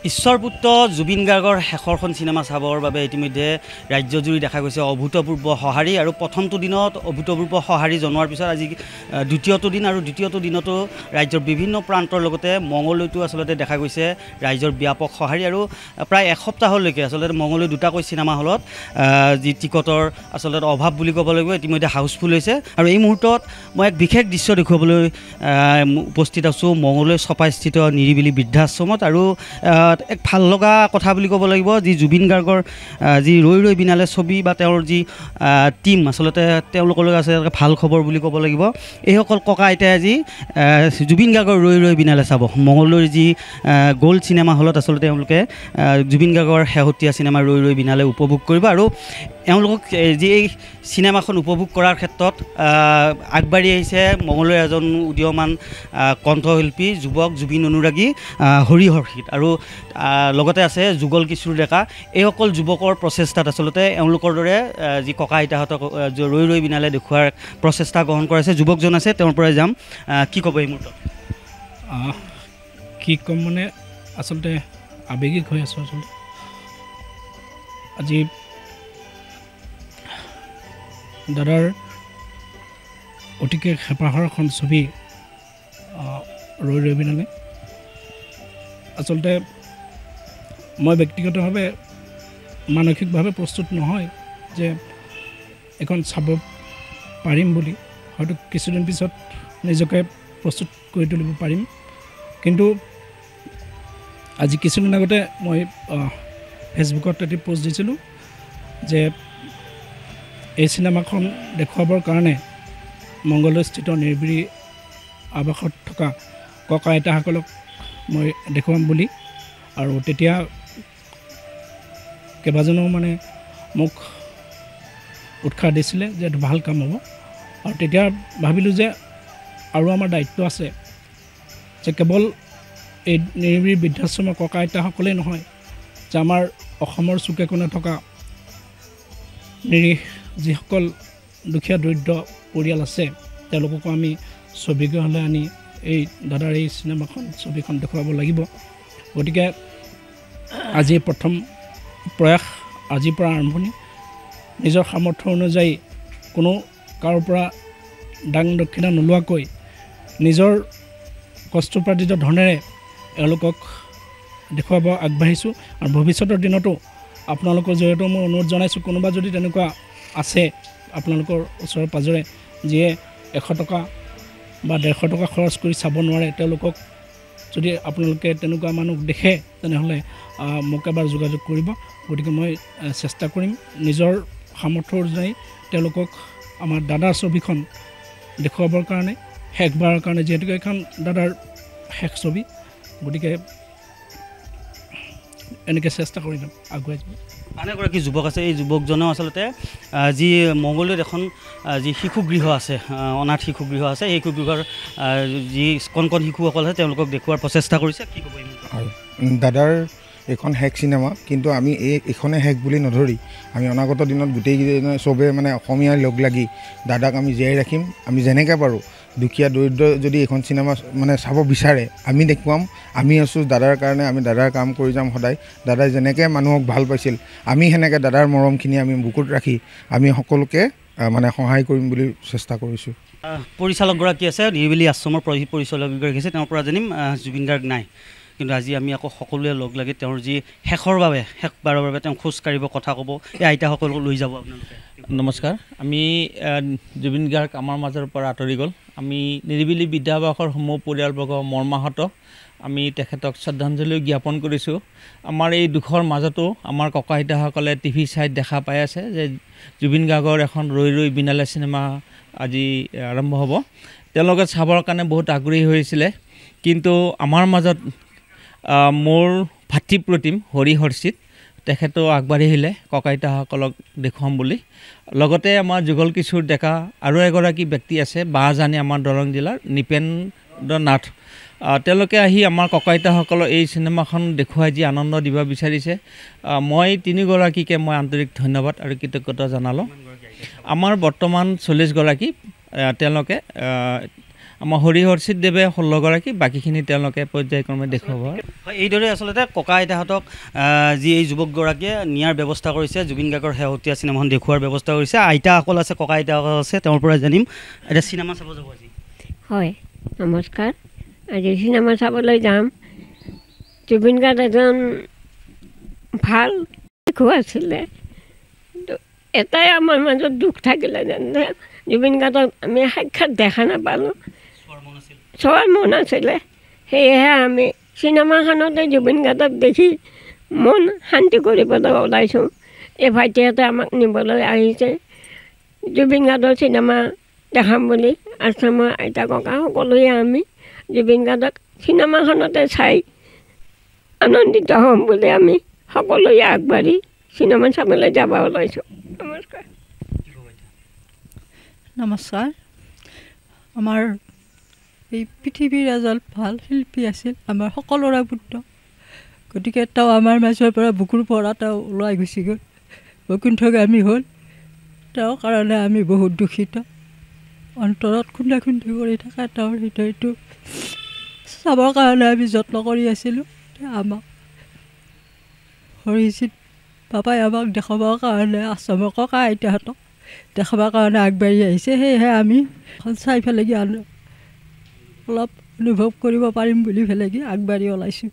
ঈশ্বৰপুত্ৰ জুবিন গাৰ্গৰ শেষৰখন চিনেমা চাবৰ বাবে ইতিমধ্যে ৰাজ্যজুৰি দেখা গৈছে অভূতপূৰ্ব সঁহাৰি আৰু প্ৰথমটো দিনত অভূতপূৰ্ব সঁহাৰি জনোৱাৰ পিছত আজি দ্বিতীয়টো দিন আৰু দ্বিতীয়টো দিনতো ৰাজ্যৰ বিভিন্ন প্ৰান্তৰ লগতে মঙলদৈতো আচলতে দেখা গৈছে ৰাইজৰ ব্যাপক সঁহাৰি আৰু প্ৰায় এসপ্তাহলৈকে আচলতে মঙলদৈ দুটাকৈ চিনেমা হলত যি টিকটৰ আচলতে অভাৱ বুলি ক'ব লাগিব ইতিমধ্যে হাউচফুল হৈছে আৰু এই মুহূৰ্তত মই এক বিশেষ দৃশ্য দেখুৱাবলৈ উপস্থিত আছোঁ মঙলদৈ চপাইস্থিত নিৰিবিলি বৃদ্ধাশ্ৰমত আৰু এক ভাল লগা কথা বুলি ক'ব লাগিব যি জুবিন গাৰ্গৰ যি ৰৈ ৰৈ বিনালে ছবি বা তেওঁৰ যি টীম আচলতে তেওঁলোকলৈ আছে ভাল খবৰ বুলি ক'ব লাগিব এইসকল ককা আইতাই আজি জুবিন গাৰ্গৰ ৰৈ ৰৈ বিনালে চাব মঙলদৈৰ যি গ'ল্ড চিনেমা হলত আচলতে তেওঁলোকে জুবিন গাৰ্গৰ শেহতীয়া চিনেমা ৰৈ ৰৈ বিনালে উপভোগ কৰিব আৰু এওঁলোকক যি এই চিনেমাখন উপভোগ কৰাৰ ক্ষেত্ৰত আগবাঢ়ি আহিছে মঙলদৈৰ এজন উদীয়মান কণ্ঠশিল্পী যুৱক জুবিন অনুৰাগী হৰি হৰ্ষিত আৰু লগতে আছে যুগল কিশোৰ ডেকা এইসকল যুৱকৰ প্ৰচেষ্টাত আচলতে এওঁলোকৰ দৰে যি ককা আইতাহঁতক ৰৈ ৰৈ বিনালে দেখুওৱাৰ প্ৰচেষ্টা গ্ৰহণ কৰাইছে যুৱকজন আছে তেওঁৰ পৰাই যাম কি ক'ব এই মুহূৰ্তত কি ক'ম মানে আচলতে আৱেগিক হৈ আছোঁ আচলতে আজি দাদাৰ অতিকে হেঁপাহৰ এখন ছবি ৰৈ ৰৈ বিনালে আচলতে মই ব্যক্তিগতভাৱে মানসিকভাৱে প্ৰস্তুত নহয় যে এখন চাব পাৰিম বুলি হয়তো কিছুদিন পিছত নিজকে প্ৰস্তুত কৰি তুলিব পাৰিম কিন্তু আজি কিছুদিন আগতে মই ফেচবুকত এটি পোষ্ট দিছিলোঁ যে এই চিনেমাখন দেখুৱাবৰ কাৰণে মংগলদৈস্থিত নিৰিবিলি আৱাসত থকা ককা আইতাসকলক মই দেখুৱাম বুলি আৰু তেতিয়া কেইবাজনেও মানে মোক উৎসাহ দিছিলে যে এইটো ভাল কাম হ'ব আৰু তেতিয়া ভাবিলোঁ যে আৰু আমাৰ দায়িত্ব আছে যে কেৱল এই নিৰিবিলি বৃদ্ধাশ্ৰমৰ ককা আইতাসকলেই নহয় যে আমাৰ অসমৰ চুকে কোণে থকা নিৰীহ যিসকল দুখীয়া দৰিদ্ৰ পৰিয়াল আছে তেওঁলোককো আমি ছবিগৃহলৈ আনি এই দাদাৰ এই ছবিখন দেখুৱাব লাগিব গতিকে আজি প্ৰথম প্ৰয়াস আজিৰ পৰা আৰম্ভণি নিজৰ সামৰ্থ্য অনুযায়ী কোনো কাৰোৰ পৰা দান দক্ষিণা নোলোৱাকৈ নিজৰ কষ্টপ্ৰাৰ্জিত ধনেৰে এওঁলোকক দেখুৱাব আগবাঢ়িছোঁ আৰু ভৱিষ্যতৰ দিনতো আপোনালোকৰ জৰিয়তে মই অনুৰোধ জনাইছোঁ কোনোবা যদি তেনেকুৱা আছে আপোনালোকৰ ওচৰে পাঁজৰে যিয়ে 100 টকা বা 150 টকা খৰচ কৰি চাব নোৱাৰে তেওঁলোকক যদি আপোনালোকে তেনেকুৱা মানুহ দেখে তেনেহ'লে মোক এবাৰ যোগাযোগ কৰিব গতিকে মই চেষ্টা কৰিম নিজৰ সামৰ্থ্য অনুযায়ী তেওঁলোকক আমাৰ দাদাৰ ছবিখন দেখুৱাবৰ কাৰণে শেষবাৰৰ কাৰণে যিহেতুকে এখন দাদাৰ শেষ ছবি গতিকে এনেকৈ চেষ্টা কৰি যাম আগুৱাই যাম আন এগৰাকী যুৱক আছে এই যুৱকজনেও আচলতে যি মংগলদৈত এখন যি শিশুগৃহ আছে অনাথ শিশুগৃহ আছে এই শিশুগৃহৰ যি কণ কণ শিশুসকল আছে তেওঁলোকক দেখুওৱাৰ প্ৰচেষ্টা কৰিছে কি ক'ব দাদাৰ এইখন শেষ চিনেমা কিন্তু আমি এইখনে শেষ বুলি নধৰি আমি অনাগত দিনত গোটেইকেইজনে চবে মানে অসমীয়াই লগ লাগি দাদাক আমি জীয়াই ৰাখিম আমি যেনেকৈ পাৰোঁ দুখীয়া দৰিদ্ৰ যদি এইখন চিনেমা মানে চাব বিচাৰে আমি দেখুৱাম আমি আছোঁ দাদাৰ কাৰণে আমি দাদাৰ কাম কৰি যাম সদায় দাদাই যেনেকৈ মানুহক ভাল পাইছিল আমি সেনেকৈ দাদাৰ মৰমখিনি আমি বুকুত ৰাখি আমি সকলোকে মানে সহায় কৰিম বুলি চেষ্টা কৰিছোঁ পৰিচালকগৰাকী আছে নিৰিবিলি আশ্ৰমৰ পৰিচালকগৰাকী আছে তেওঁৰ পৰা জানিম জুবিন গাৰ্গ নাই কিন্তু আজি আমি আকৌ সকলোৱে লগ লাগি তেওঁৰ যি শেষবাৰৰ বাবে তেওঁ খোজ কাঢ়িব কথা ক'ব এই আইতাসকলক লৈ যাব আপোনালোকে নমস্কাৰ আমি জুবিন গাৰ্গ আমাৰ মাজৰ পৰা আঁতৰি গ'ল আমি নিৰিবিলি বৃদ্ধাবাসৰ সমূহ পৰিয়ালবৰ্গ মৰ্মাহত আমি তেখেতক শ্ৰদ্ধাঞ্জলি জ্ঞাপন কৰিছোঁ আমাৰ এই দুখৰ মাজতো আমাৰ ককা আইতাসকলে টিভি চাইত দেখা পাই আছে যে জুবিন গাৰ্গৰ এখন ৰৈ ৰৈ বিনালে চিনেমা আজি আৰম্ভ হ'ব তেওঁলোকে চাবৰ কাৰণে বহুত আগ্ৰহী হৈছিলে কিন্তু আমাৰ মাজত মোৰ ভাতৃপ্ৰতিম হৰি হৰ্ষিত তেখেতো আগবাঢ়ি আহিলে ককা আইতাসকলক দেখুৱাম বুলি লগতে আমাৰ যুগল কিশোৰ ডেকা আৰু এগৰাকী ব্যক্তি আছে বাঁহজানি আমাৰ দৰং জিলাৰ নিপেন্দ্ৰ নাথ তেওঁলোকে আহি আমাৰ ককা আইতাসকলৰ এই চিনেমাখন দেখুৱাই যি আনন্দ দিব বিচাৰিছে মই তিনিগৰাকীকে মই আন্তৰিক ধন্যবাদ আৰু কৃতজ্ঞতা জনালোঁ আমাৰ বৰ্তমান 40 গৰাকী তেওঁলোকে আমাৰ হৰিহৰ্ষিত দেৱে 16গৰাকী, বাকীখিনি তেওঁলোকে পৰ্যায়ক্ৰমে দেখুৱাব। এইদৰে আচলতে ককা আইতাহঁতক যি এই যুৱকগৰাকীয়ে নিয়াৰ ব্যৱস্থা কৰিছে, জুবিন গাৰ্গৰ শেহতীয়া চিনেমাখন দেখুওৱাৰ ব্যৱস্থা কৰিছে। আইতাসকল আছে, ককা আইতাসকল আছে, তেওঁৰ পৰা জানিম। এতিয়া চিনেমা চাব যাব আজি? হয়, নমস্কাৰ। আজি চিনেমা চাবলৈ যাম। জুবিন গাৰ্গ এজন ভাল শিশু আছিলে, কিন্তু এটাই আমাৰ মাজত দুখ থাকিলে যেনে জুবিন গাৰ্গক আমি সাক্ষাৎ দেখা নাপালোঁ। চোৱাৰ মন আছিলে, সেয়েহে আমি চিনেমাখনতে জুবিন গাৰ্গক দেখি মন শান্তি কৰিবলৈ ওলাইছোঁ। এই ভাইটিহঁতে আমাক নিবলৈ আহিছে জুবিন গাৰ্গৰ চিনেমা দেখাম বুলি। আশ্ৰমৰ আইতা ককা সকলোৱে আমি জুবিন গাৰ্গক চিনেমাখনতে চাই আনন্দিত হ'ম বুলি আমি সকলোৱে আগবাঢ়ি চিনেমা চাবলৈ যাব ওলাইছোঁ। নমস্কাৰ। নমস্কাৰ। আমাৰ এই পৃথিৱীৰ এজন ভাল শিল্পী আছিল, আমাৰ সকলোৰে পুত্ৰ। গতিকে তেওঁ আমাৰ মাজৰ পৰা বুকুৰ পৰা তেওঁ ওলাই গুচি গ'ল, বৈকুণ্ঠগামী হ'ল। তেওঁৰ কাৰণে আমি বহুত দুখিত। অন্তৰত খুন্দা খুন্দি কৰি থকা তেওঁৰ হৃদয়টো চাবৰ কাৰণে আমি যত্ন কৰি আছিলোঁ। আমাক হৰিজিত বাবাই আমাক দেখাবৰ কাৰণে, আশ্ৰমৰ ককা আইতাহঁতক দেখাবৰ কাৰণে আগবাঢ়ি আহিছে। সেয়েহে আমি চাই পেলাই অলপ অনুভৱ কৰিব পাৰিম বুলি পেলাই আগবাঢ়ি ওলাইছোঁ।